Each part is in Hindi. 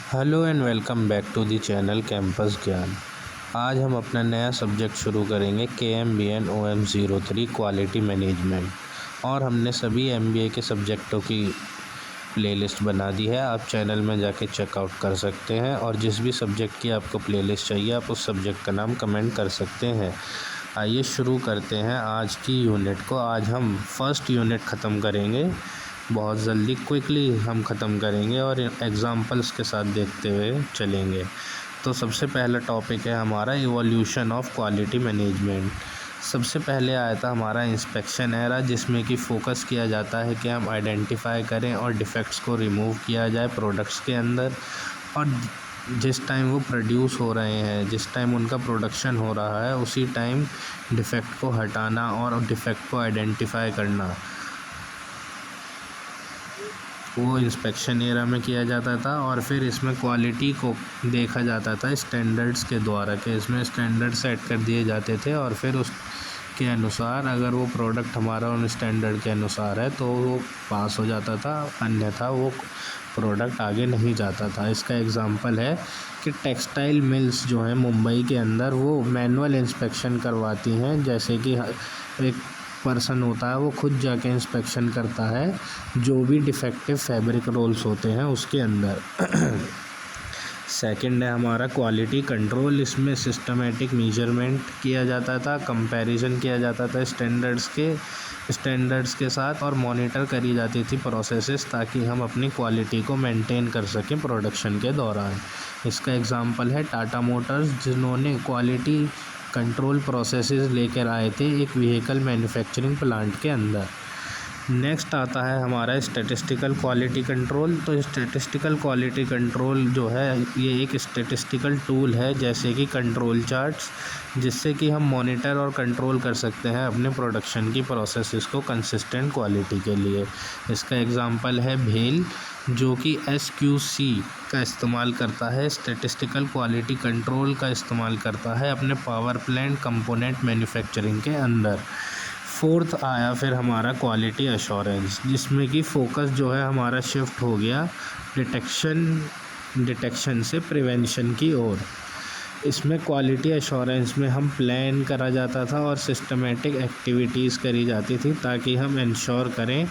Hello and welcome back to the channel Campus Gyan. आज हम अपना नया सब्जेक्ट शुरू करेंगे KMBN OM03 क्वालिटी मैनेजमेंट। और हमने सभी MBA के सब्जेक्टों की प्लेलिस्ट बना दी है। आप चैनल में जाके चेकआउट कर सकते हैं और जिस भी सब्जेक्ट की आपको प्लेलिस्ट चाहिए आप उस सब्जेक्ट का नाम कमेंट कर सकते हैं। आइए शुरू करते हैं आज की यूनिट को। आज हम फर्स्ट यूनिट ख़त्म करेंगे, बहुत जल्दी क्विकली हम ख़त्म करेंगे और एग्जांपल्स के साथ देखते हुए चलेंगे। तो सबसे पहला टॉपिक है हमारा इवोल्यूशन ऑफ क्वालिटी मैनेजमेंट। सबसे पहले आया था हमारा इंस्पेक्शन एरा, जिसमें कि फ़ोकस किया जाता है कि हम आइडेंटिफाई करें और डिफ़ेक्ट्स को रिमूव किया जाए प्रोडक्ट्स के अंदर। और जिस टाइम वो प्रोड्यूस हो रहे हैं, जिस टाइम उनका प्रोडक्शन हो रहा है, उसी टाइम डिफ़ेक्ट को हटाना और डिफ़ेक्ट को आइडेंटिफाई करना, वो इंस्पेक्शन एरा में किया जाता था। और फिर इसमें क्वालिटी को देखा जाता था स्टैंडर्ड्स के द्वारा, कि इसमें स्टैंडर्ड सेट कर दिए जाते थे और फिर उसके अनुसार अगर वो प्रोडक्ट हमारा उन स्टैंडर्ड के अनुसार है तो वो पास हो जाता था, अन्यथा वो प्रोडक्ट आगे नहीं जाता था। इसका एग्जांपल है कि टेक्सटाइल मिल्स जो हैं मुंबई के अंदर, वो मैनुअल इंस्पेक्शन करवाती हैं। जैसे कि एक पर्सन होता है वो खुद जाके इंस्पेक्शन करता है जो भी डिफेक्टिव फैब्रिक रोल्स होते हैं उसके अंदर। सेकंड है हमारा क्वालिटी कंट्रोल। इसमें सिस्टमेटिक मेजरमेंट किया जाता था, कंपैरिजन किया जाता था स्टैंडर्ड्स के साथ और मॉनिटर करी जाती थी प्रोसेसेस, ताकि हम अपनी क्वालिटी को मेंटेन कर सकें प्रोडक्शन के दौरान। इसका एग्जांपल है टाटा मोटर्स, जिन्होंने क्वालिटी कंट्रोल प्रोसेसेस लेकर आए थे एक व्हीकल मैन्युफैक्चरिंग प्लांट के अंदर। नेक्स्ट आता है हमारा स्टैटिस्टिकल क्वालिटी कंट्रोल। तो स्टैटिस्टिकल क्वालिटी कंट्रोल जो है ये एक स्टैटिस्टिकल टूल है, जैसे कि कंट्रोल चार्ट्स, जिससे कि हम मॉनिटर और कंट्रोल कर सकते हैं अपने प्रोडक्शन की प्रोसेसेस को कंसिस्टेंट क्वालिटी के लिए। इसका एग्जांपल है भेल, जो कि SQC का इस्तेमाल करता है, स्टैटिस्टिकल क्वालिटी कंट्रोल का इस्तेमाल करता है अपने पावर प्लांट कंपोनेंट मैन्युफैक्चरिंग के अंदर। फोर्थ आया फिर हमारा क्वालिटी एश्योरेंस, जिसमें कि फ़ोकस जो है हमारा शिफ्ट हो गया डिटेक्शन से प्रिवेंशन की ओर। इसमें क्वालिटी एश्योरेंस में हम प्लान करा जाता था और सिस्टमेटिक एक्टिविटीज़ करी जाती थी, ताकि हम इंश्योर करें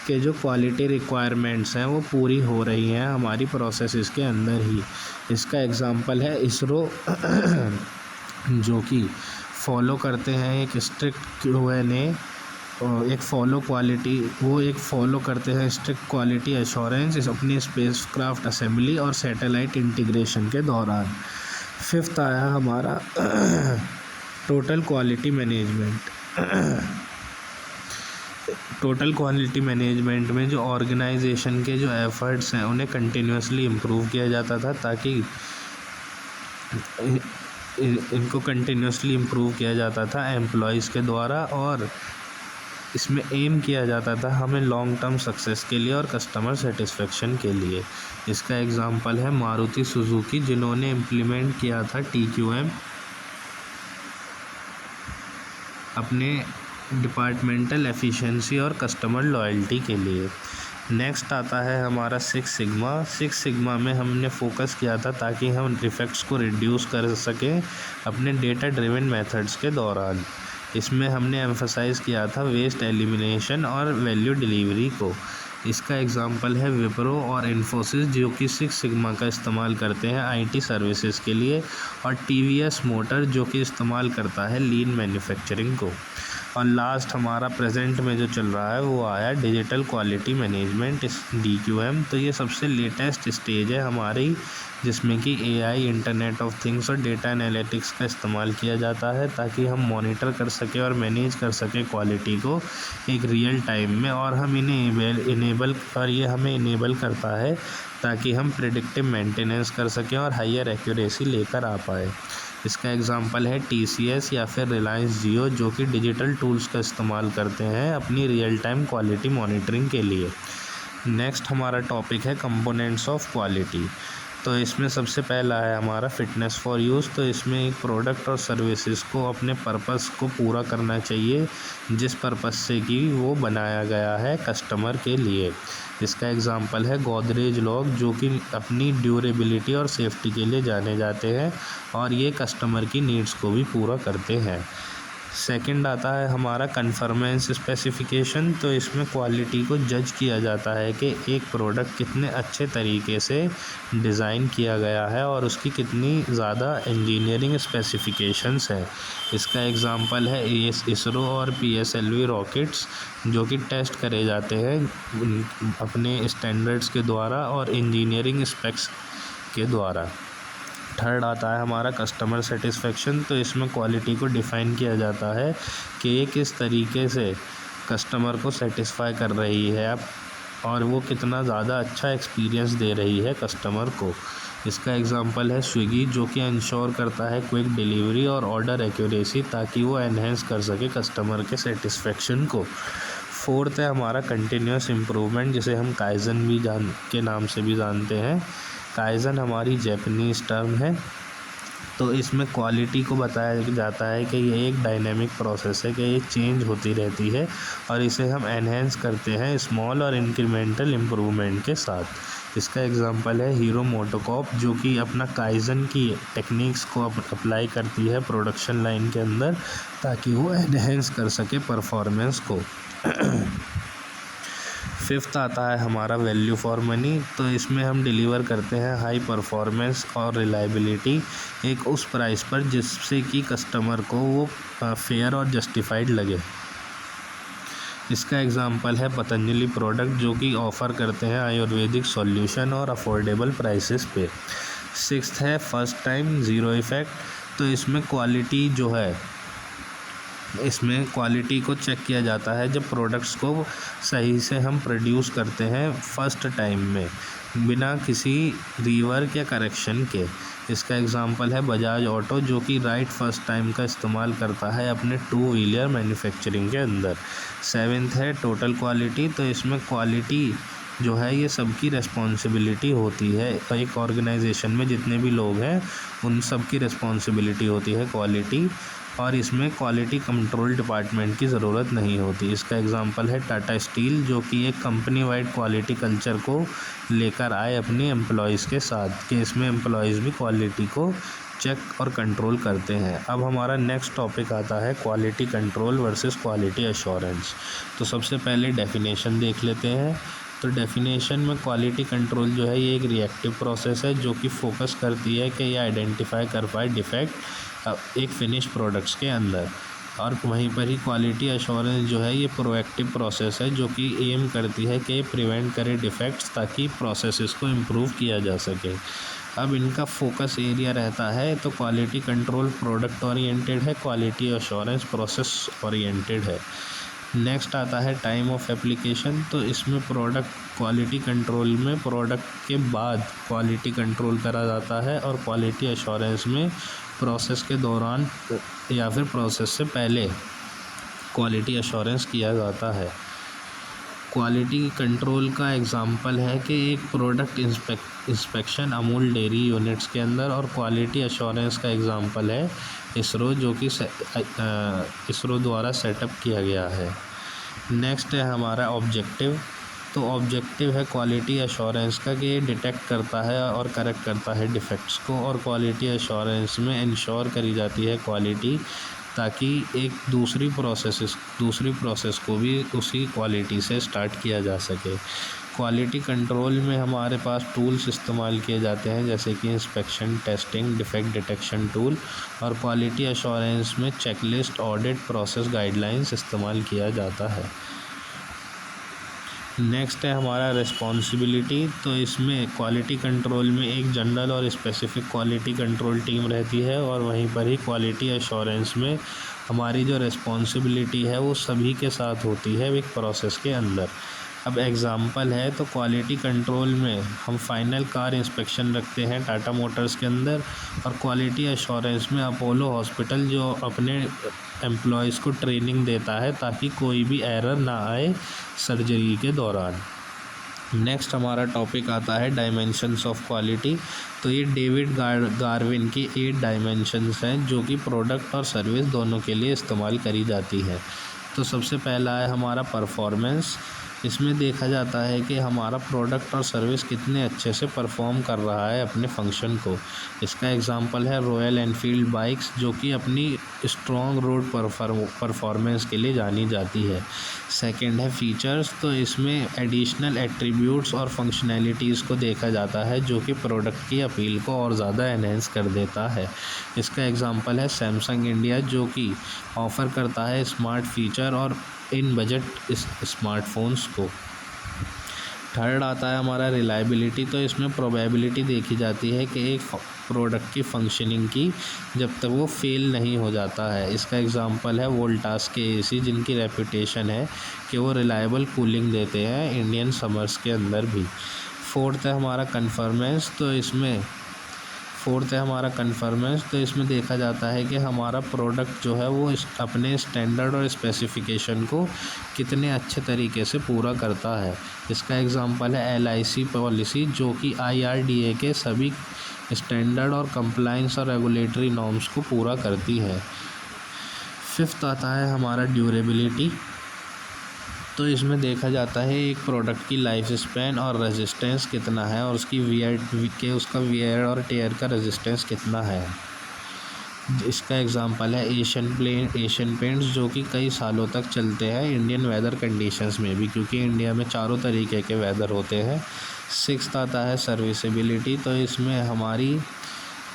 कि जो क्वालिटी रिक्वायरमेंट्स हैं वो पूरी हो रही हैं हमारी प्रोसेसेस के अंदर ही। इसका एग्जांपल है इसरो, जो कि फॉलो करते हैं एक स्ट्रिक्ट Q&A, एक फॉलो करते हैं स्ट्रिक्ट क्वालिटी एश्योरेंस अपनी स्पेसक्राफ्ट असेंबली और सैटेलाइट इंटीग्रेशन के दौरान। फिफ्थ आया हमारा total quality management. Total quality management में जो ऑर्गेनाइजेशन के जो एफर्ट्स हैं उन्हें कंटिन्यूसली इम्प्रूव किया जाता था, ताकि इनको कंटिन्यूसली इम्प्रूव किया जाता था एम्प्लॉयज़ के द्वारा। और इसमें एम किया जाता था हमें लॉन्ग टर्म सक्सेस के लिए और कस्टमर सेटिस्फेक्शन के लिए। इसका एग्जांपल है मारुति सुजुकी, जिन्होंने इम्प्लीमेंट किया था TQM अपने डिपार्टमेंटल एफिशिएंसी और कस्टमर लॉयल्टी के लिए। नेक्स्ट आता है हमारा सिक्स सिग्मा में हमने फोकस किया था ताकि हम डिफेक्ट्स को रिड्यूस कर सकें अपने डेटा ड्रिवन मेथड्स के दौरान। इसमें हमने एम्फसाइज़ किया था वेस्ट एलिमिनेशन और वैल्यू डिलीवरी को। इसका एग्जांपल है विप्रो और इन्फोसिस, जो कि सिक्स सिग्मा का इस्तेमाल करते हैं IT सर्विसेज के लिए, और TVS मोटर, जो कि इस्तेमाल करता है लीन मैन्युफैक्चरिंग को। और लास्ट हमारा प्रेजेंट में जो चल रहा है वो आया डिजिटल क्वालिटी मैनेजमेंट, DQM। तो ये सबसे लेटेस्ट स्टेज है हमारी, जिसमें कि AI, इंटरनेट ऑफ थिंग्स और डेटा एनालिटिक्स का इस्तेमाल किया जाता है, ताकि हम मॉनिटर कर सकें और मैनेज कर सकें क्वालिटी को एक रियल टाइम में। और हम ये हमें इनेबल करता है ताकि हम प्रिडिक्टिव मेंटेनेंस कर सकें और हायर एक्यूरेसी लेकर आ पाए। इसका एग्जांपल है TCS या फिर रिलायंस जियो, जो कि डिजिटल टूल्स का इस्तेमाल करते हैं अपनी रियल टाइम क्वालिटी मॉनिटरिंग के लिए। नेक्स्ट हमारा टॉपिक है कंपोनेंट्स ऑफ क्वालिटी। तो इसमें सबसे पहला है हमारा फिटनेस फॉर यूज़। तो इसमें एक प्रोडक्ट और सर्विसेज को अपने पर्पस को पूरा करना चाहिए जिस पर्पस से कि वो बनाया गया है कस्टमर के लिए। इसका एग्जांपल है गोदरेज लॉक, जो कि अपनी ड्यूरेबिलिटी और सेफ्टी के लिए जाने जाते हैं और ये कस्टमर की नीड्स को भी पूरा करते हैं। सेकंड आता है हमारा कन्फर्मेंस स्पेसिफिकेशन। तो इसमें क्वालिटी को जज किया जाता है कि एक प्रोडक्ट कितने अच्छे तरीके से डिज़ाइन किया गया है और उसकी कितनी ज़्यादा इंजीनियरिंग स्पेसिफिकेशंस हैं। इसका एग्जांपल है इसरो और PSLV रॉकेट्स, जो कि टेस्ट करे जाते हैं अपने स्टैंडर्ड्स के द्वारा और इंजीनियरिंग स्पेक्स के द्वारा। थर्ड आता है हमारा कस्टमर सेटिस्फेक्शन। तो इसमें क्वालिटी को डिफ़ाइन किया जाता है कि ये किस तरीके से कस्टमर को सेटिस्फाई कर रही है और वो कितना ज़्यादा अच्छा एक्सपीरियंस दे रही है कस्टमर को। इसका एग्जांपल है स्विगी, जो कि इंश्योर करता है क्विक डिलीवरी और ऑर्डर एक्यूरेसी ताकि वो एनहेंस कर सके कस्टमर के सेटिस्फेक्शन को। फोर्थ है हमारा कंटिन्यूस इम्प्रूवमेंट, जिसे हम काइजन भी के नाम से भी जानते हैं। काइजन हमारी जैपनीज़ टर्म है। तो इसमें क्वालिटी को बताया जाता है कि ये एक डायनेमिक प्रोसेस है, कि ये चेंज होती रहती है और इसे हम एनहेंस करते हैं स्मॉल और इंक्रीमेंटल इम्प्रूवमेंट के साथ। इसका एग्जांपल है हीरो मोटोकॉर्प, जो कि अपना काइजन की टेक्निक्स को अप्लाई करती है प्रोडक्शन लाइन के अंदर ताकि वो एनहेंस कर सके परफॉर्मेंस को। फिफ्थ आता है हमारा वैल्यू फॉर मनी। तो इसमें हम डिलीवर करते हैं हाई परफॉर्मेंस और रिलायबिलिटी एक उस प्राइस पर जिससे कि कस्टमर को वो फेयर और जस्टिफाइड लगे। इसका एग्जांपल है पतंजलि प्रोडक्ट, जो कि ऑफ़र करते हैं आयुर्वेदिक सॉल्यूशन और अफोर्डेबल प्राइसेस पे। सिक्स्थ है फर्स्ट टाइम ज़ीरो इफ़ेक्ट। तो इसमें क्वालिटी जो है, इसमें क्वालिटी को चेक किया जाता है जब प्रोडक्ट्स को सही से हम प्रोड्यूस करते हैं फर्स्ट टाइम में, बिना किसी रीवर्क या करेक्शन के। इसका एग्जांपल है बजाज ऑटो, जो कि राइट फर्स्ट टाइम का इस्तेमाल करता है अपने 2 व्हीलर मैन्युफैक्चरिंग के अंदर। सेवेंथ है टोटल क्वालिटी। तो इसमें क्वालिटी जो है ये सबकी रिस्पॉन्सिबिलिटी होती है। एक ऑर्गेनाइजेशन में जितने भी लोग हैं उन सब की रिस्पॉन्सिबिलिटी होती है क्वालिटी, और इसमें क्वालिटी कंट्रोल डिपार्टमेंट की ज़रूरत नहीं होती। इसका एग्जांपल है टाटा स्टील, जो कि एक कंपनी वाइड क्वालिटी कल्चर को लेकर आए अपने एम्प्लॉयज़ के साथ, कि इसमें एम्प्लॉयज़ भी क्वालिटी को चेक और कंट्रोल करते हैं। अब हमारा नेक्स्ट टॉपिक आता है quality control versus quality assurance. तो सबसे पहले डेफिनेशन देख लेते हैं। तो डेफिनेशन में क्वालिटी कंट्रोल जो है ये एक रिएक्टिव प्रोसेस है, जो कि फोकस करती है कि ये आइडेंटिफाई कर पाए डिफेक्ट एक फिनिश प्रोडक्ट्स के अंदर। और वहीं पर ही क्वालिटी एश्योरेंस जो है ये प्रोएक्टिव प्रोसेस है, जो कि एम करती है कि प्रिवेंट करे डिफेक्ट्स ताकि प्रोसेसेस को इम्प्रूव किया जा सके। अब इनका फोकस एरिया रहता है, तो क्वालिटी कंट्रोल प्रोडक्ट ओरिएंटेड है, क्वालिटी एश्योरेंस प्रोसेस ओरिएंटेड है। नेक्स्ट आता है टाइम ऑफ एप्लीकेशन। तो इसमें प्रोडक्ट क्वालिटी कंट्रोल में प्रोडक्ट के बाद क्वालिटी कंट्रोल करा जाता है, और क्वालिटी एश्योरेंस में प्रोसेस के दौरान या फिर प्रोसेस से पहले क्वालिटी एश्योरेंस किया जाता है। क्वालिटी कंट्रोल का एग्जांपल है कि एक product inspection Amul dairy units के अंदर, और क्वालिटी एश्योरेंस का एग्जांपल है इसरो, जो कि इसरो द्वारा सेटअप किया गया है। नेक्स्ट है हमारा ऑब्जेक्टिव। तो ऑब्जेक्टिव है क्वालिटी एश्योरेंस का कि ये डिटेक्ट करता है और करेक्ट करता है डिफेक्ट्स को, और क्वालिटी एश्योरेंस में इंश्योर करी जाती है क्वालिटी, ताकि एक दूसरी प्रोसेस को भी उसी क्वालिटी से स्टार्ट किया जा सके। क्वालिटी कंट्रोल में हमारे पास टूल्स इस्तेमाल किए जाते हैं, जैसे कि inspection, testing, defect detection tool, और क्वालिटी एश्योरेंस में चेकलिस्ट, ऑडिट, प्रोसेस गाइडलाइंस इस्तेमाल किया जाता है। नेक्स्ट है हमारा रिस्पॉन्सिबिलिटी। तो इसमें क्वालिटी कंट्रोल में एक जनरल और स्पेसिफिक क्वालिटी कंट्रोल टीम रहती है, और वहीं पर ही क्वालिटी एश्योरेंस में हमारी जो रिस्पॉन्सिबिलिटी है वो सभी के साथ होती है एक प्रोसेस के अंदर। अब एग्ज़ाम्पल है, तो क्वालिटी कंट्रोल में हम फाइनल कार इंस्पेक्शन रखते हैं टाटा मोटर्स के अंदर, और क्वालिटी एश्योरेंस में अपोलो हॉस्पिटल जो अपने एम्प्लॉयज़ को ट्रेनिंग देता है ताकि कोई भी एरर ना आए सर्जरी के दौरान। नेक्स्ट हमारा टॉपिक आता है डायमेंशंस ऑफ क्वालिटी। तो ये डेविड गार्विन की 8 डायमेंशंस हैं जो कि प्रोडक्ट और सर्विस दोनों के लिए इस्तेमाल करी जाती है। तो सबसे पहला है हमारा परफॉर्मेंस। इसमें देखा जाता है कि हमारा प्रोडक्ट और सर्विस कितने अच्छे से परफॉर्म कर रहा है अपने फंक्शन को। इसका एग्जांपल है रॉयल एनफील्ड बाइक्स जो कि अपनी स्ट्रॉन्ग रोड परफॉर्मेंस के लिए जानी जाती है। सेकंड है फीचर्स। तो इसमें एडिशनल एट्रीब्यूट्स और फंक्शनैलिटीज़ को देखा जाता है जो कि प्रोडक्ट की अपील को और ज़्यादा एनहेंस कर देता है। इसका एग्जांपल है सैमसंग इंडिया जो कि ऑफ़र करता है स्मार्ट फीचर और इन बजट स्मार्टफोन्स को। थर्ड आता है हमारा रिलायबिलिटी। तो इसमें प्रोबेबिलिटी देखी जाती है कि एक प्रोडक्ट की फंक्शनिंग की जब तक वो फेल नहीं हो जाता है। इसका एग्जांपल है वोल्टास के एसी जिनकी रेपुटेशन है कि वो रिलायबल कूलिंग देते हैं इंडियन समर्स के अंदर भी। फोर्थ है हमारा कन्फर्मेंस। तो इसमें देखा जाता है कि हमारा प्रोडक्ट जो है वो अपने स्टैंडर्ड और स्पेसिफिकेशन को कितने अच्छे तरीके से पूरा करता है। इसका एग्जांपल है LIC पॉलिसी जो कि IRDA के सभी स्टैंडर्ड और कंप्लायंस और रेगुलेटरी नॉर्म्स को पूरा करती है। फिफ्थ आता है हमारा ड्यूरेबिलिटी। तो इसमें देखा जाता है एक प्रोडक्ट की लाइफ स्पैन और रेजिस्टेंस कितना है और उसका वियर और टेयर का रेजिस्टेंस कितना है। इसका एग्जांपल है एशियन पेंट्स जो कि कई सालों तक चलते हैं इंडियन वेदर कंडीशंस में भी, क्योंकि इंडिया में चारों तरीके के वेदर होते हैं। सिक्स्थ आता है सर्विसेबिलिटी। तो इसमें हमारी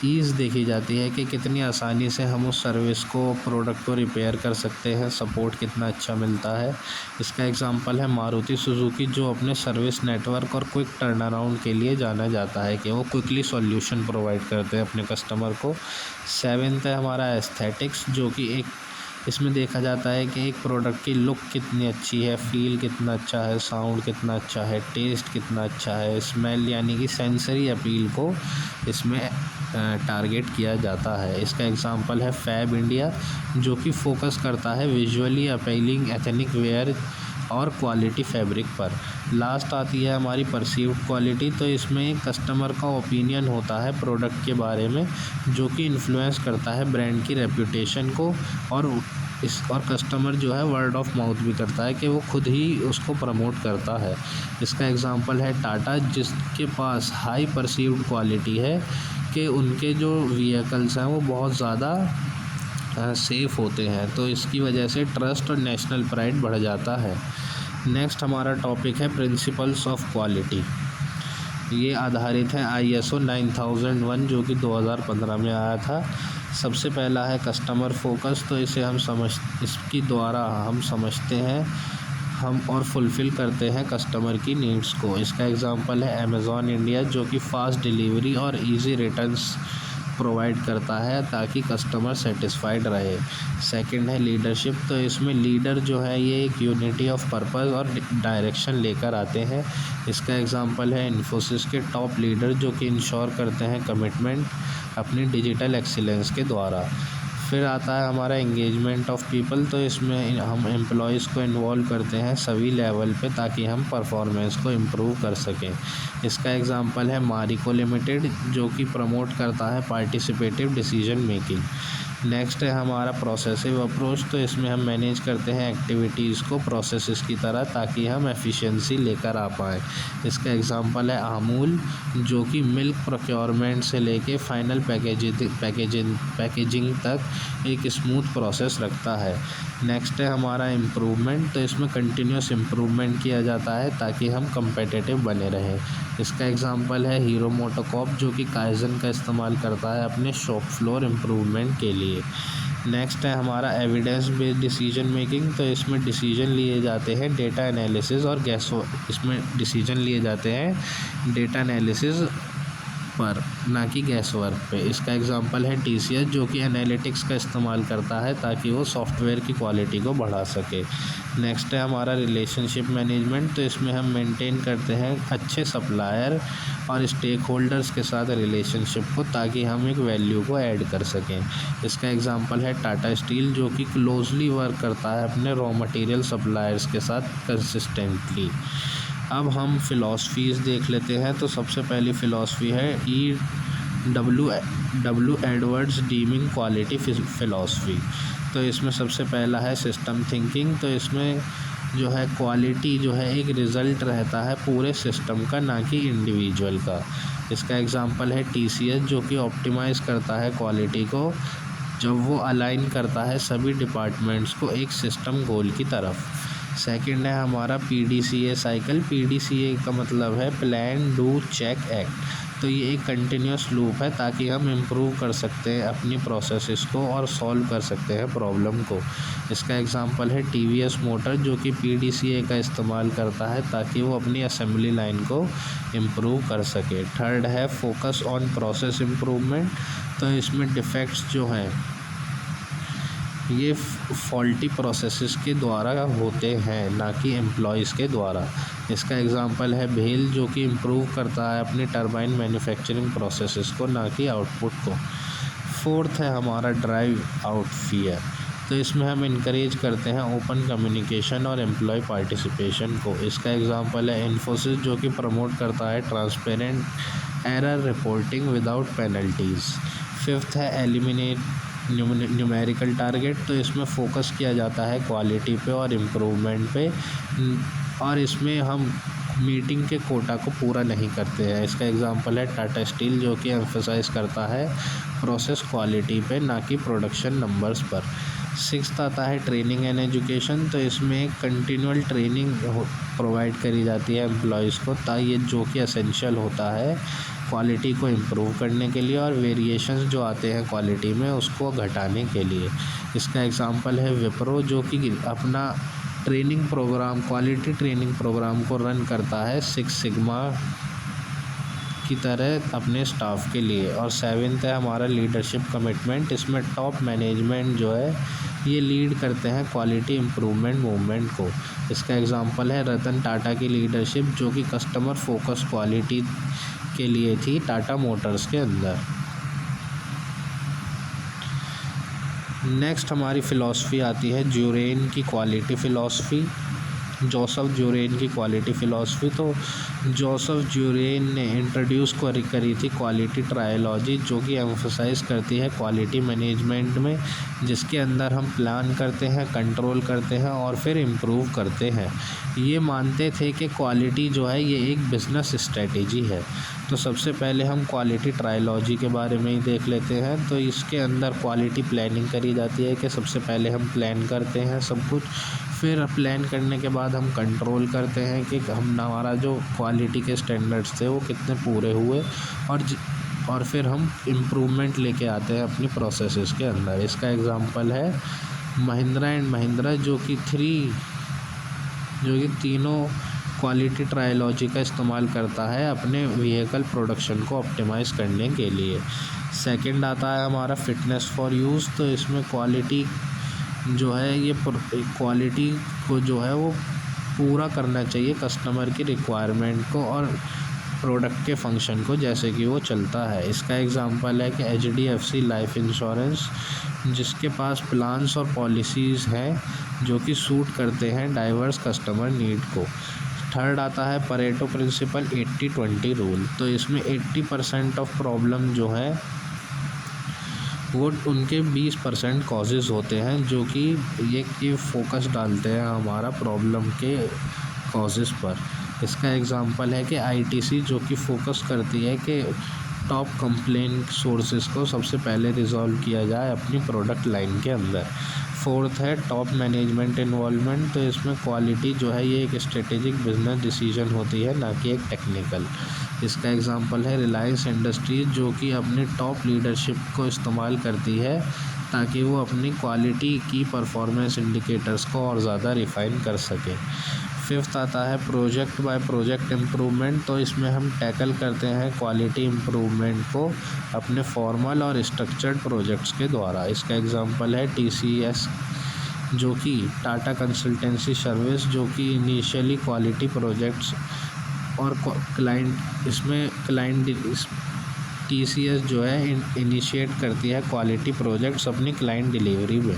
ईज़ देखी जाती है कि कितनी आसानी से हम उस सर्विस को प्रोडक्ट को रिपेयर कर सकते हैं, सपोर्ट कितना अच्छा मिलता है। इसका एग्जांपल है मारुति सुजुकी जो अपने सर्विस नेटवर्क और क्विक टर्न अराउंड के लिए जाना जाता है कि वो क्विकली सॉल्यूशन प्रोवाइड करते हैं अपने कस्टमर को। सेवेंथ है हमारा एस्थेटिक्स जो कि इसमें देखा जाता है कि एक प्रोडक्ट की लुक कितनी अच्छी है, फील कितना अच्छा है, साउंड कितना अच्छा है, टेस्ट कितना अच्छा है, स्मेल यानी कि सेंसरी अपील को इसमें टारगेट किया जाता है। इसका एग्जांपल है फैब इंडिया जो कि फोकस करता है विजुअली अपीलिंग एथनिक वेयर और क्वालिटी फैब्रिक पर। लास्ट आती है हमारी परसीव्ड क्वालिटी। तो इसमें कस्टमर का ओपिनियन होता है प्रोडक्ट के बारे में जो कि इन्फ्लुएंस करता है ब्रांड की रेपुटेशन को और कस्टमर जो है वर्ड ऑफ माउथ भी करता है कि वो खुद ही उसको प्रमोट करता है। इसका एग्जांपल है टाटा जिसके पास हाई परसीव्ड क्वालिटी है कि उनके जो व्हीकल्स हैं वो बहुत ज़्यादा सेफ़ होते हैं, तो इसकी वजह से ट्रस्ट और नेशनल प्राइड बढ़ जाता है। नेक्स्ट हमारा टॉपिक है प्रिंसिपल्स ऑफ क्वालिटी। ये आधारित है ISO 9001 जो कि 2015 में आया था। सबसे पहला है कस्टमर फोकस। तो इसकी द्वारा हम समझते हैं हम और फुलफ़िल करते हैं कस्टमर की नीड्स को। इसका एग्जांपल है अमेज़ॉन इंडिया जो कि फ़ास्ट डिलीवरी और इजी रिटर्न्स प्रोवाइड करता है ताकि कस्टमर सेटिस्फाइड रहे। सेकंड है लीडरशिप। तो इसमें लीडर जो है ये एक यूनिटी ऑफ पर्पस और डायरेक्शन लेकर आते हैं। इसका एग्जांपल है इन्फोसिस के टॉप लीडर जो कि इंश्योर करते हैं कमिटमेंट अपनी डिजिटल एक्सीलेंस के द्वारा। फिर आता है हमारा एंगेजमेंट ऑफ पीपल। तो इसमें हम एम्प्लॉयज़ को इन्वॉल्व करते हैं सभी लेवल पे ताकि हम परफॉर्मेंस को इम्प्रूव कर सकें। इसका एग्जांपल है मारिको लिमिटेड जो कि प्रमोट करता है पार्टिसिपेटिव डिसीजन मेकिंग। नेक्स्ट है हमारा प्रोसेसिव अप्रोच। तो इसमें हम मैनेज करते हैं एक्टिविटीज़ को प्रोसेसेस की तरह ताकि हम एफिशिएंसी लेकर आ पाएँ। इसका एग्जांपल है अमूल जो कि मिल्क प्रोक्योरमेंट से लेके फाइनल पैकेजिंग तक एक स्मूथ प्रोसेस रखता है। नेक्स्ट है हमारा इम्प्रूवमेंट। तो इसमें कंटिन्यूस इम्प्रूवमेंट किया जाता है ताकि हम कंपेटिटिव बने रहें। इसका एग्जांपल है हीरो मोटोकॉर्प जो कि काइजन का इस्तेमाल करता है अपने शॉप फ्लोर इम्प्रूवमेंट के लिए। नेक्स्ट है हमारा एविडेंस बेस्ड डिसीजन मेकिंग। तो इसमें डिसीजन लिए जाते हैं डेटा एनालिसिस और डेटा एनालिसिस पर, ना कि गैस वर्क पे। इसका एग्जांपल है TCS जो कि एनालिटिक्स का इस्तेमाल करता है ताकि वो सॉफ्टवेयर की क्वालिटी को बढ़ा सके। नेक्स्ट है हमारा रिलेशनशिप मैनेजमेंट। तो इसमें हम मेंटेन करते हैं अच्छे सप्लायर और स्टेक होल्डर्स के साथ रिलेशनशिप को ताकि हम एक वैल्यू को ऐड कर सकें। इसका एग्जांपल है टाटा स्टील जो कि क्लोजली वर्क करता है अपने रॉ मटेरियल सप्लायर्स के साथ कंसिस्टेंटली। अब हम फ़िलासफ़ीज़ देख लेते हैं। तो सबसे पहली फ़िलासफ़ी है W Edwards Deming quality philosophy. तो इसमें सबसे पहला है सिस्टम थिंकिंग। तो इसमें जो है क्वालिटी जो है एक रिज़ल्ट रहता है पूरे सिस्टम का, ना कि इंडिविजुअल का। इसका एग्जांपल है टीसीएस, जो कि ऑप्टिमाइज़ करता है क्वालिटी को जब वो अलाइन करता है सभी डिपार्टमेंट्स को एक सिस्टम गोल की तरफ। सेकंड है हमारा पीडीसीए साइकिल। पीडीसीए का मतलब है प्लान, डू, चेक, एक्ट। तो ये एक कंटिन्यूस लूप है ताकि हम इम्प्रूव कर सकते हैं अपनी प्रोसेसेस को और सॉल्व कर सकते हैं प्रॉब्लम को। इसका एग्जांपल है टीवीएस मोटर, जो कि पीडीसीए का इस्तेमाल करता है ताकि वो अपनी असेंबली लाइन को इम्प्रूव कर सके। थर्ड है फोकस ऑन प्रोसेस इम्प्रूवमेंट। तो इसमें डिफेक्ट्स जो हैं ये फॉल्टी प्रोसेसेस के द्वारा होते हैं, ना कि एम्प्लॉयज़ के द्वारा। इसका एग्जांपल है भेल, जो कि इम्प्रूव करता है अपनी टरबाइन मैन्युफैक्चरिंग प्रोसेसेस को, ना कि आउटपुट को। फोर्थ है हमारा ड्राइव आउट फियर। तो इसमें हम इनकरेज करते हैं ओपन कम्युनिकेशन और एम्प्लॉय पार्टिसिपेशन को। इसका एग्जांपल है इन्फोसिस, जो कि प्रमोट करता है transparent error reporting without penalties. Fifth है एलिमिनेट न्यूमेरिकल टारगेट। तो इसमें फोकस किया जाता है क्वालिटी पे और इम्प्रूवमेंट पे, और इसमें हम मीटिंग के कोटा को पूरा नहीं करते हैं। इसका एग्जांपल है टाटा स्टील, जो कि एम्फसाइज़ करता है प्रोसेस क्वालिटी पे, ना कि प्रोडक्शन नंबर्स पर। सिक्स्थ आता है ट्रेनिंग एंड एजुकेशन। तो इसमें कंटिन्यूअल ट्रेनिंग प्रोवाइड करी जाती है एम्प्लॉयज़ को, ताकि जो कि एसेंशियल होता है क्वालिटी को इम्प्रूव करने के लिए और वेरिएशंस जो आते हैं क्वालिटी में उसको घटाने के लिए। इसका एग्जांपल है विप्रो, जो कि अपना training program, quality training program को रन करता है सिक्स सिग्मा की तरह अपने स्टाफ के लिए। और सेवेंथ है हमारा लीडरशिप कमिटमेंट। इसमें टॉप मैनेजमेंट जो है ये लीड करते हैं क्वालिटी इम्प्रूवमेंट मूवमेंट को। इसका एग्जांपल है रतन टाटा की लीडरशिप, जो कि कस्टमर फोकस क्वालिटी के लिए थी टाटा मोटर्स के अंदर। नेक्स्ट हमारी फ़िलासफ़ी आती है ज्यूरेन की क्वालिटी फ़िलासफ़ी, जोसेफ ज्यूरेन की क्वालिटी फ़िलासफ़ी। तो जोसेफ ज्यूरेन ने इंट्रोड्यूस करी थी क्वालिटी ट्रायोलॉजी, जो कि एम्फसाइज़ करती है क्वालिटी मैनेजमेंट में, जिसके अंदर हम प्लान करते हैं, कंट्रोल करते हैं और फिर इम्प्रूव करते हैं। ये मानते थे कि क्वालिटी जो है ये एक बिज़नेस स्ट्रेटेजी है। तो सबसे पहले हम क्वालिटी ट्रायोलॉजी के बारे में ही देख लेते हैं। तो इसके अंदर क्वालिटी प्लानिंग करी जाती है कि सबसे पहले हम प्लान करते हैं सब कुछ, फिर प्लान करने के बाद हम कंट्रोल करते हैं कि हमारा जो क्वालिटी के स्टैंडर्ड्स थे वो कितने पूरे हुए, और फिर हम इम्प्रूवमेंट लेके आते हैं अपनी प्रोसेसेस के अंदर। इसका एग्जांपल है महिंद्रा एंड महिंद्रा, जो कि तीनों क्वालिटी ट्रायोलॉजी का इस्तेमाल करता है अपने व्हीकल प्रोडक्शन को ऑप्टिमाइज़ करने के लिए। सेकंड आता है हमारा फिटनेस फॉर यूज़। तो इसमें क्वालिटी जो है ये क्वालिटी को जो है वो पूरा करना चाहिए कस्टमर की रिक्वायरमेंट को और प्रोडक्ट के फंक्शन को, जैसे कि वो चलता है। इसका एग्जांपल है कि HDFC लाइफ इंश्योरेंस, जिसके पास प्लान्स और पॉलिसीज़ हैं जो कि सूट करते हैं डाइवर्स कस्टमर नीड को। थर्ड आता है परेटो प्रिंसिपल 80-20 रूल। तो इसमें 80% ऑफ प्रॉब्लम जो है वो उनके 20% कॉजेज़ होते हैं, जो कि ये फोकस डालते हैं हमारा प्रॉब्लम के कॉजेज़ पर। इसका एग्जांपल है कि ITC, जो कि फोकस करती है कि टॉप कंप्लेंट सोर्सेज को सबसे पहले रिजॉल्व किया जाए अपनी प्रोडक्ट लाइन के अंदर। फोर्थ है टॉप मैनेजमेंट इन्वॉल्वमेंट। तो इसमें क्वालिटी जो है ये एक स्ट्रेटेजिक बिजनेस डिसीजन होती है, ना कि एक टेक्निकल। इसका एग्जांपल है रिलायंस इंडस्ट्रीज, जो कि अपनी टॉप लीडरशिप को इस्तेमाल करती है ताकि वो अपनी क्वालिटी की परफॉर्मेंस इंडिकेटर्स को और ज़्यादा रिफ़ाइन कर सके। फिफ्थ आता है प्रोजेक्ट बाय प्रोजेक्ट इम्प्रूवमेंट। तो इसमें हम टैकल करते हैं क्वालिटी इम्प्रूवमेंट को अपने फॉर्मल और स्ट्रक्चर्ड प्रोजेक्ट्स के द्वारा। इसका एग्जांपल है TCS, जो कि टाटा कंसल्टेंसी सर्विस, जो कि इनिशियली क्वालिटी प्रोजेक्ट्स और क्लाइंट TCS जो है इनिशिएट करती है क्वालिटी प्रोजेक्ट्स अपनी क्लाइंट डिलीवरी में।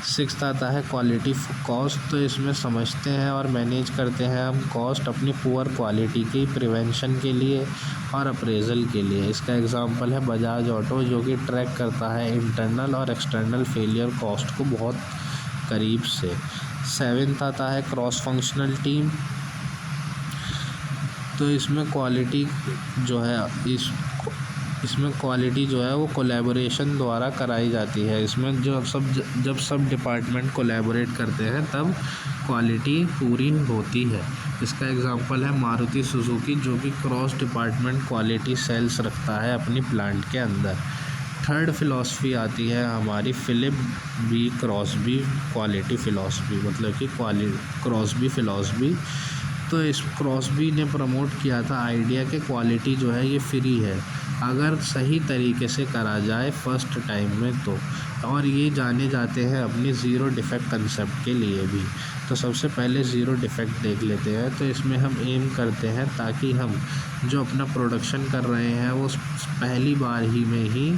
सिक्स्थ आता है क्वालिटी कॉस्ट। तो इसमें समझते हैं और मैनेज करते हैं हम कॉस्ट अपनी पुअर क्वालिटी की प्रिवेंशन के लिए और अप्रेजल के लिए। इसका एग्जांपल है बजाज ऑटो, जो कि ट्रैक करता है इंटरनल और एक्सटर्नल फेलियर कॉस्ट को बहुत करीब से। सेवेंथ आता है क्रॉस फंक्शनल टीम। तो इसमें क्वालिटी जो है वो कोलैबोरेशन द्वारा कराई जाती है। इसमें जब सब डिपार्टमेंट कोलैबोरेट करते हैं तब क्वालिटी पूरी होती है। इसका एग्जांपल है मारुति सुजुकी, जो कि क्रॉस डिपार्टमेंट क्वालिटी सेल्स रखता है अपनी प्लांट के अंदर। थर्ड फिलॉसफी आती है हमारी Philip B Crosby quality philosophy, मतलब कि क्रॉसबी फिलॉसफी। तो इस क्रॉसबी ने प्रमोट किया था आइडिया कि क्वालिटी जो है ये फ्री है अगर सही तरीके से करा जाए फर्स्ट टाइम में तो। और ये जाने जाते हैं अपनी ज़ीरो डिफेक्ट कंसेप्ट के लिए भी। तो सबसे पहले ज़ीरो डिफेक्ट देख लेते हैं। तो इसमें हम एम करते हैं ताकि हम जो अपना प्रोडक्शन कर रहे हैं वो पहली बार ही में ही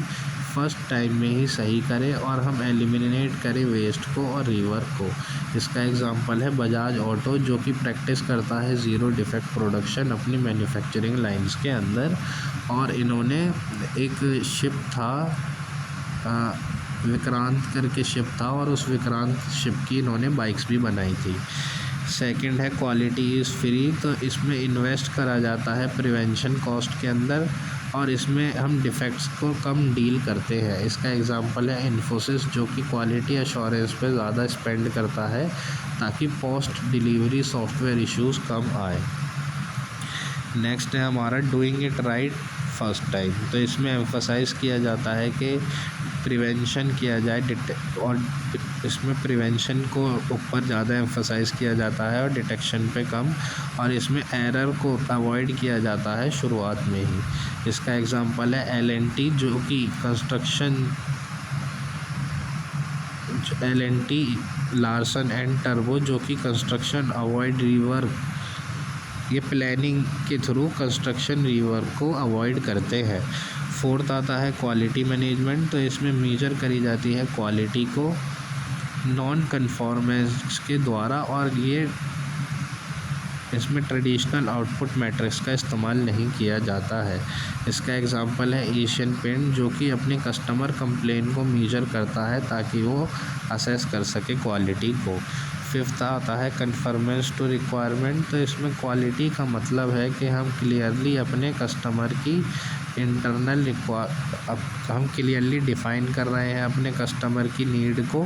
फर्स्ट टाइम में ही सही करें और हम एलिमिनेट करें वेस्ट को और रिवर्क को। इसका एग्जांपल है बजाज ऑटो, जो कि प्रैक्टिस करता है ज़ीरो डिफेक्ट प्रोडक्शन अपनी मैन्युफैक्चरिंग लाइंस के अंदर। और इन्होंने एक शिप था विक्रांत करके शिप था, और उस विक्रांत शिप की इन्होंने बाइक्स भी बनाई थी। सेकंड है क्वालिटी इज़ फ्री। तो इसमें इन्वेस्ट करा जाता है प्रिवेंशन कॉस्ट के अंदर और इसमें हम डिफेक्ट्स को कम डील करते हैं। इसका एग्जांपल है इन्फोसिस, जो कि क्वालिटी एश्योरेंस पे ज़्यादा स्पेंड करता है ताकि पोस्ट डिलीवरी सॉफ्टवेयर इश्यूज़ कम आए। नेक्स्ट है हमारा doing it right first time. तो इसमें एम्फसाइज़ किया जाता है कि प्रिवेंशन किया जाए और इसमें प्रिवेंशन को ऊपर ज़्यादा एम्फसाइज़ किया जाता है और डिटेक्शन पे कम, और इसमें एरर को अवॉइड किया जाता है शुरुआत में ही। इसका एग्जांपल है LNT, जो कि LNT लार्सन एंड टर्बो, जो कि कंस्ट्रक्शन अवॉइड रीवर्क, ये प्लानिंग के थ्रू कंस्ट्रक्शन रीवर्क को अवॉइड करते हैं। फोर्थ आता है क्वालिटी मैनेजमेंट। तो इसमें मेजर करी जाती है क्वालिटी को नॉन कन्फॉर्मेंस के द्वारा, और ये इसमें ट्रेडिशनल आउटपुट मैट्रिक्स का इस्तेमाल नहीं किया जाता है। इसका एग्जांपल है एशियन पेंट, जो कि अपने कस्टमर कंप्लेन को मेजर करता है ताकि वो असेस कर सके क्वालिटी को। फिफ्थ आता है कन्फर्मेंस टू रिक्वायरमेंट। तो इसमें क्वालिटी का मतलब है कि हम क्लियरली अपने कस्टमर की इंटरनल हम क्लियरली डिफ़ाइन कर रहे हैं अपने कस्टमर की नीड को,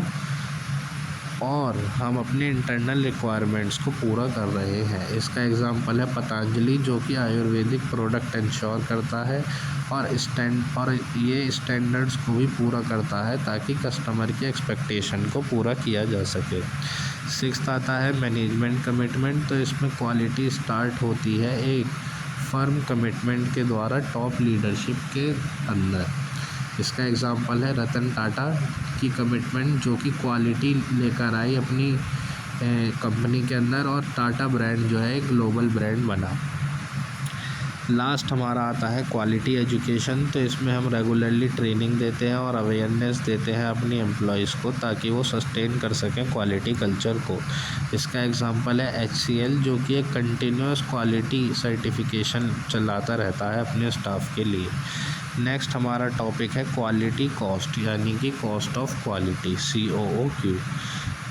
और हम अपने इंटरनल रिक्वायरमेंट्स को पूरा कर रहे हैं। इसका एग्जांपल है पतंजलि, जो कि आयुर्वेदिक प्रोडक्ट इंश्योर करता है और ये स्टैंडर्ड्स को भी पूरा करता है ताकि कस्टमर की एक्सपेक्टेशन को पूरा किया जा सके। सिक्स्थ आता है मैनेजमेंट कमिटमेंट। तो इसमें क्वालिटी स्टार्ट होती है एक फर्म कमिटमेंट के द्वारा टॉप लीडरशिप के अंदर। इसका एग्जांपल है रतन टाटा की कमिटमेंट, जो कि क्वालिटी लेकर आई अपनी कंपनी के अंदर, और टाटा ब्रांड जो है एक ग्लोबल ब्रांड बना। लास्ट हमारा आता है क्वालिटी एजुकेशन। तो इसमें हम रेगुलरली ट्रेनिंग देते हैं और अवेयरनेस देते हैं अपनी एम्प्लॉयज़ को ताकि वो सस्टेन कर सकें क्वालिटी कल्चर को। इसका एग्जांपल है HCL, जो कि एक कंटिन्यूस क्वालिटी सर्टिफिकेशन चलाता रहता है अपने स्टाफ के लिए। नेक्स्ट हमारा टॉपिक है क्वालिटी कॉस्ट, यानी कि कॉस्ट ऑफ क्वालिटी COOQ।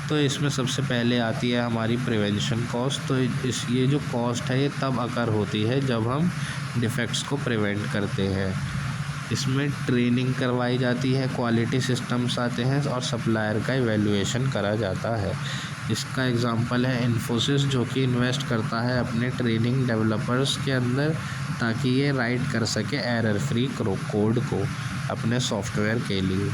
तो इसमें सबसे पहले आती है हमारी प्रिवेंशन कॉस्ट। तो ये जो कॉस्ट है ये तब अकर होती है जब हम डिफेक्ट्स को प्रिवेंट करते हैं। इसमें ट्रेनिंग करवाई जाती है, क्वालिटी सिस्टम्स आते हैं और सप्लायर का इवैल्यूएशन करा जाता है। इसका एग्जांपल है इन्फोसिस, जो कि इन्वेस्ट करता है अपने ट्रेनिंग डेवलपर्स के अंदर ताकि ये राइट कर सके एरर फ्री कोड को अपने सॉफ्टवेयर के लिए।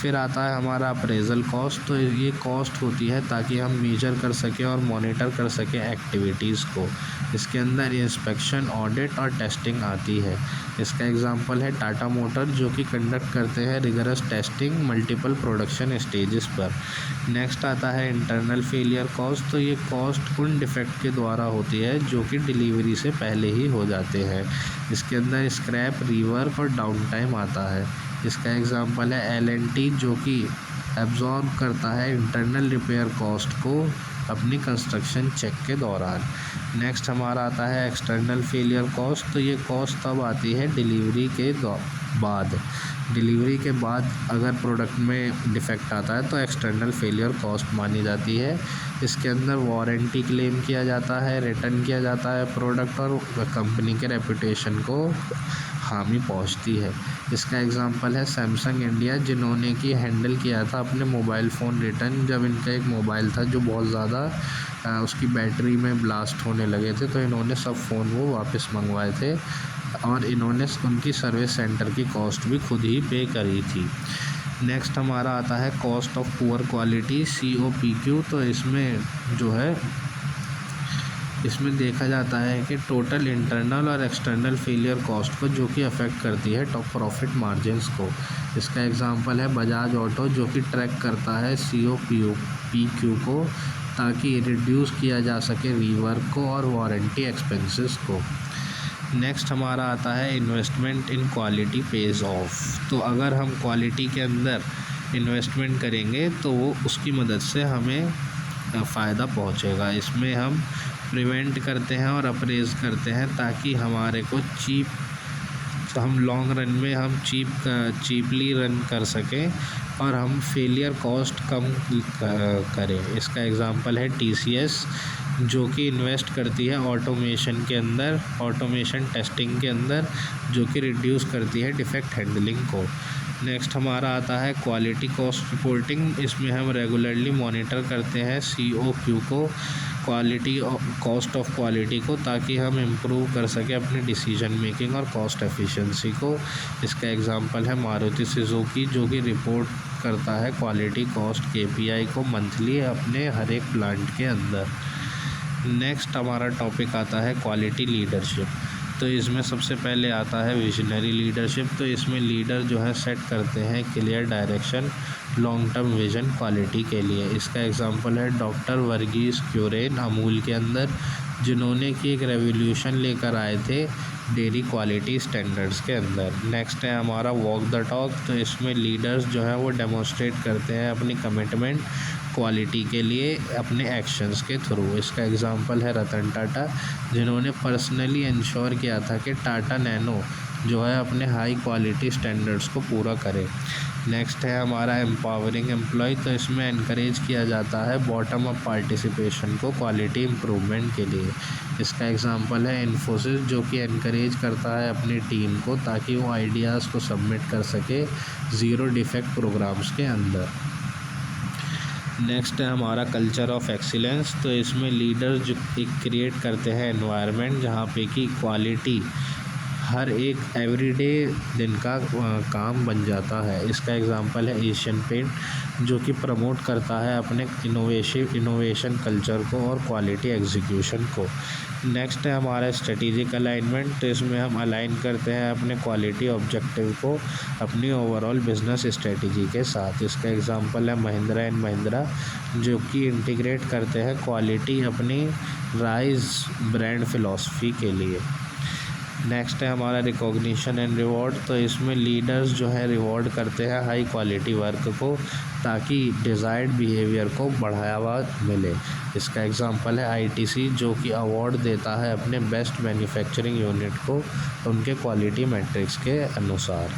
फिर आता है हमारा अप्रेजल कॉस्ट। तो ये कॉस्ट होती है ताकि हम मेजर कर सकें और मॉनिटर कर सकें एक्टिविटीज़ को। इसके अंदर इंस्पेक्शन, ऑडिट और टेस्टिंग आती है। इसका एग्जांपल है टाटा मोटर, जो कि कंडक्ट करते हैं rigorous testing multiple production stages पर। नेक्स्ट आता है इंटरनल फेलियर कॉस्ट। तो ये कॉस्ट उन डिफेक्ट के द्वारा होती है जो कि डिलीवरी से पहले ही हो जाते हैं। इसके अंदर स्क्रैप, रीवर्क और डाउन टाइम आता है। इसका एग्जांपल है LNT, जो कि एब्जॉर्ब करता है इंटरनल रिपेयर कॉस्ट को अपनी कंस्ट्रक्शन चेक के दौरान। नेक्स्ट हमारा आता है एक्सटर्नल फेलियर कॉस्ट। तो ये कॉस्ट तब आती है डिलीवरी के बाद। डिलीवरी के बाद अगर प्रोडक्ट में डिफेक्ट आता है तो एक्सटर्नल फेलियर कॉस्ट मानी जाती है। इसके अंदर वारंटी क्लेम किया जाता है, रिटर्न किया जाता है प्रोडक्ट और कंपनी के रेपुटेशन को हानि पहुंचती है। इसका एग्जांपल है सैमसंग इंडिया, जिन्होंने कि हैंडल किया था अपने मोबाइल फ़ोन रिटर्न। जब इनका एक मोबाइल था जो बहुत ज़्यादा उसकी बैटरी में ब्लास्ट होने लगे थे, तो इन्होंने सब फ़ोन वो वापस मंगवाए थे और इन्होंने उनकी सर्विस सेंटर की कॉस्ट भी खुद ही पे करी थी। नेक्स्ट हमारा आता है cost of poor quality COPQ। तो इसमें देखा जाता है कि टोटल इंटरनल और एक्सटर्नल फेलियर कॉस्ट को, जो कि अफेक्ट करती है टॉप प्रॉफिट मार्जिन्स को। इसका एग्जांपल है बजाज ऑटो, जो कि ट्रैक करता है COPQ को ताकि रिड्यूस किया जा सके रीवर्क को और वारंटी एक्सपेंसेस को। नेक्स्ट हमारा आता है investment in quality page of. तो अगर हम क्वालिटी के अंदर इन्वेस्टमेंट करेंगे तो वो उसकी मदद से हमें फ़ायदा पहुंचेगा। इसमें हम प्रिवेंट करते हैं और अप्रेज़ करते हैं ताकि हमारे को हम लॉन्ग रन में हम चीपली रन कर सकें और हम फेलियर कॉस्ट कम करें। इसका एग्जांपल है TCS, जो कि इन्वेस्ट करती है ऑटोमेशन के अंदर, ऑटोमेशन टेस्टिंग के अंदर, जो कि रिड्यूस करती है डिफेक्ट हैंडलिंग को। नेक्स्ट हमारा आता है क्वालिटी कॉस्ट रिपोर्टिंग। इसमें हम रेगुलरली मॉनिटर करते हैं COQ को, क्वालिटी कॉस्ट ऑफ क्वालिटी को, ताकि हम इम्प्रूव कर सकें अपनी डिसीजन मेकिंग और कॉस्ट एफिशिएंसी को। इसका एग्जांपल है मारुति सुजुकी, जो कि रिपोर्ट करता है क्वालिटी कॉस्ट KPI को मंथली अपने हर एक प्लांट के अंदर। नेक्स्ट हमारा टॉपिक आता है क्वालिटी लीडरशिप। तो इसमें सबसे पहले आता है विजनरी लीडरशिप। तो इसमें लीडर जो है सेट करते हैं clear direction, long term vision quality के लिए। इसका एग्जांपल है डॉक्टर वर्गीस क्यूरेन अमूल के अंदर, जिन्होंने कि एक रेवोल्यूशन लेकर आए थे डेयरी क्वालिटी स्टैंडर्ड्स के अंदर। नेक्स्ट है हमारा वॉक द टॉक। तो इसमें लीडर्स जो है वो डेमोस्ट्रेट करते हैं अपनी कमिटमेंट क्वालिटी के लिए अपने एक्शंस के थ्रू। इसका एग्जांपल है रतन टाटा, जिन्होंने पर्सनली इंश्योर किया था कि टाटा नैनो जो है अपने हाई क्वालिटी स्टैंडर्ड्स को पूरा करे। नेक्स्ट है हमारा एम्पावरिंग एम्प्लॉय। तो इसमें इनकरेज किया जाता है बॉटम अप पार्टिसिपेशन को क्वालिटी इम्प्रूवमेंट के लिए। इसका एग्जांपल है इन्फोसिस, जो कि इनकरेज करता है अपनी टीम को ताकि वो आइडियाज़ को सबमिट कर सके ज़ीरो डिफेक्ट प्रोग्राम्स के अंदर। नेक्स्ट है हमारा कल्चर ऑफ एक्सीलेंस। तो इसमें लीडर्स जो क्रिएट करते हैं एनवायरनमेंट जहाँ पे कि क्वालिटी हर एक एवरीडे दिन का काम बन जाता है। इसका एग्जांपल है एशियन पेंट, जो कि प्रमोट करता है अपने इनोवेशन कल्चर को और क्वालिटी एग्जीक्यूशन को। नेक्स्ट है हमारा स्ट्रेटेजिक अलाइनमेंट। तो इसमें हम अलाइन करते हैं अपने क्वालिटी ऑब्जेक्टिव को अपनी ओवरऑल बिजनेस स्ट्रेटजी के साथ। इसका एग्जांपल है महिंद्रा एंड महिंद्रा, जो कि इंटीग्रेट करते हैं क्वालिटी अपनी राइज ब्रांड फिलॉसफी के लिए। नेक्स्ट है हमारा रिकॉग्निशन एंड रिवॉर्ड। तो इसमें लीडर्स जो है रिवॉर्ड करते हैं हाई क्वालिटी वर्क को ताकि डिज़ायर्ड बिहेवियर को बढ़ावा मिले। इसका एग्जांपल है ITC, जो कि अवार्ड देता है अपने बेस्ट मैन्युफैक्चरिंग यूनिट को उनके क्वालिटी मैट्रिक्स के अनुसार।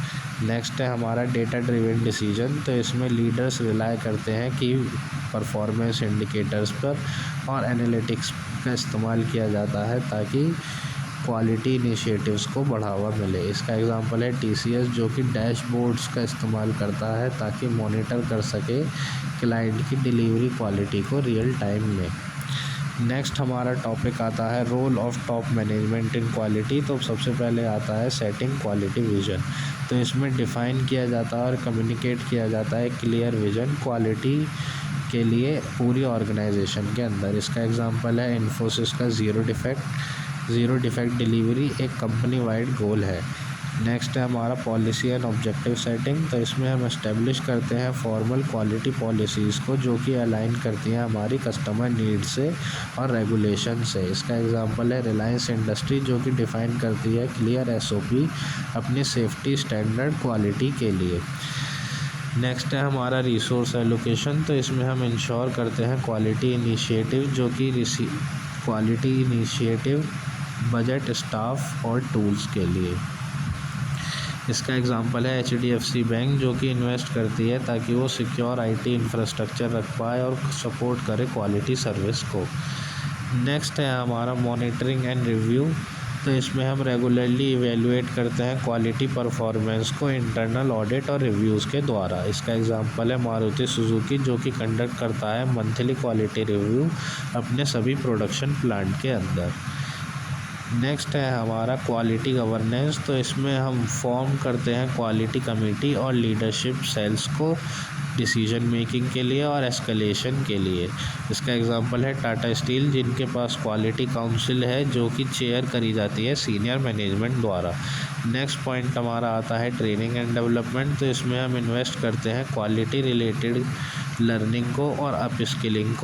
नेक्स्ट है हमारा डेटा ड्रिवन डिसीजन। तो इसमें लीडर्स रिलाई करते हैं कि परफॉर्मेंस इंडिकेटर्स पर और एनालिटिक्स का इस्तेमाल किया जाता है ताकि क्वालिटी इनिशिएटिव्स को बढ़ावा मिले। इसका एग्जांपल है TCS, जो कि डैशबोर्ड्स का इस्तेमाल करता है ताकि मॉनिटर कर सके क्लाइंट की डिलीवरी क्वालिटी को रियल टाइम में। नेक्स्ट हमारा टॉपिक आता है role of top management in quality. तो सबसे पहले आता है सेटिंग क्वालिटी विजन। तो इसमें डिफ़ाइन किया जाता है और कम्युनिकेट किया जाता है क्लियर विजन क्वालिटी के लिए पूरी ऑर्गेनाइजेशन के अंदर। इसका एग्जांपल है इन्फोसिस का ज़ीरो डिफेक्ट डिलीवरी एक कंपनी वाइड गोल है। नेक्स्ट है हमारा पॉलिसी एंड ऑब्जेक्टिव सेटिंग। तो इसमें हम इस्टेब्लिश करते हैं फॉर्मल क्वालिटी पॉलिसीज़ को, जो कि अलाइन करती हैं हमारी कस्टमर नीड से और रेगुलेशन से। इसका एग्जांपल है रिलायंस इंडस्ट्री, जो कि डिफ़ाइन करती है क्लियर SOP अपनी सेफ्टी स्टैंडर्ड क्वालिटी के लिए। नेक्स्ट है हमारा रिसोर्स एलोकेशन। तो इसमें हम इंश्योर करते हैं क्वालिटी इनिशिएटिव बजट, स्टाफ और टूल्स के लिए। इसका एग्जांपल है HDFC बैंक, जो कि इन्वेस्ट करती है ताकि वो सिक्योर IT इंफ्रास्ट्रक्चर रख पाए और सपोर्ट करे क्वालिटी सर्विस को। नेक्स्ट है हमारा मॉनिटरिंग एंड रिव्यू। तो इसमें हम रेगुलरली इवेलुएट करते हैं क्वालिटी परफॉर्मेंस को इंटरनल ऑडिट और रिव्यूज़ के द्वारा। इसका एग्जांपल है मारुति सुजुकी, जो कि कंडक्ट करता है मंथली क्वालिटी रिव्यू अपने सभी प्रोडक्शन प्लांट के अंदर। नेक्स्ट है हमारा क्वालिटी गवर्नेंस। तो इसमें हम फॉर्म करते हैं क्वालिटी कमेटी और लीडरशिप सेल्स को डिसीजन मेकिंग के लिए और एस्केलेशन के लिए। इसका एग्जांपल है टाटा स्टील, जिनके पास क्वालिटी काउंसिल है, जो कि चेयर करी जाती है सीनियर मैनेजमेंट द्वारा। नेक्स्ट पॉइंट हमारा आता है ट्रेनिंग एंड डेवलपमेंट। तो इसमें हम इन्वेस्ट करते हैं क्वालिटी रिलेटेड लर्निंग को और अपस्किलिंग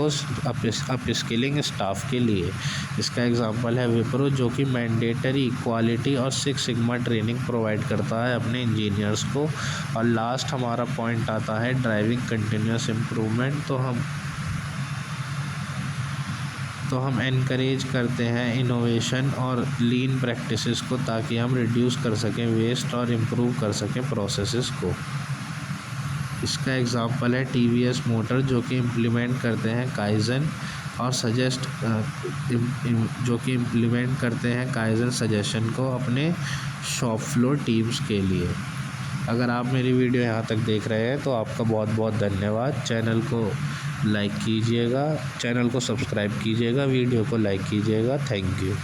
स्टाफ के लिए। इसका एग्जांपल है विप्रो, जो कि मैंडेटरी क्वालिटी और 6 सिग्मा ट्रेनिंग प्रोवाइड करता है अपने इंजीनियर्स को। और लास्ट हमारा पॉइंट आता है ड्राइविंग कंटिन्यूस इम्प्रूवमेंट। तो हम एनकरेज करते हैं इनोवेशन और लीन प्रैक्टिसेस को, ताकि हम रिड्यूस कर सकें वेस्ट और इम्प्रूव कर सकें प्रोसेसेस को। इसका एग्जांपल है TVS मोटर, जो कि इम्प्लीमेंट करते हैं काइजन और काइजन सजेशन को अपने शॉप फ्लोर टीम्स के लिए। अगर आप मेरी वीडियो यहाँ तक देख रहे हैं तो आपका बहुत बहुत धन्यवाद। चैनल को लाइक कीजिएगा, चैनल को सब्सक्राइब कीजिएगा, वीडियो को लाइक कीजिएगा। Thank you.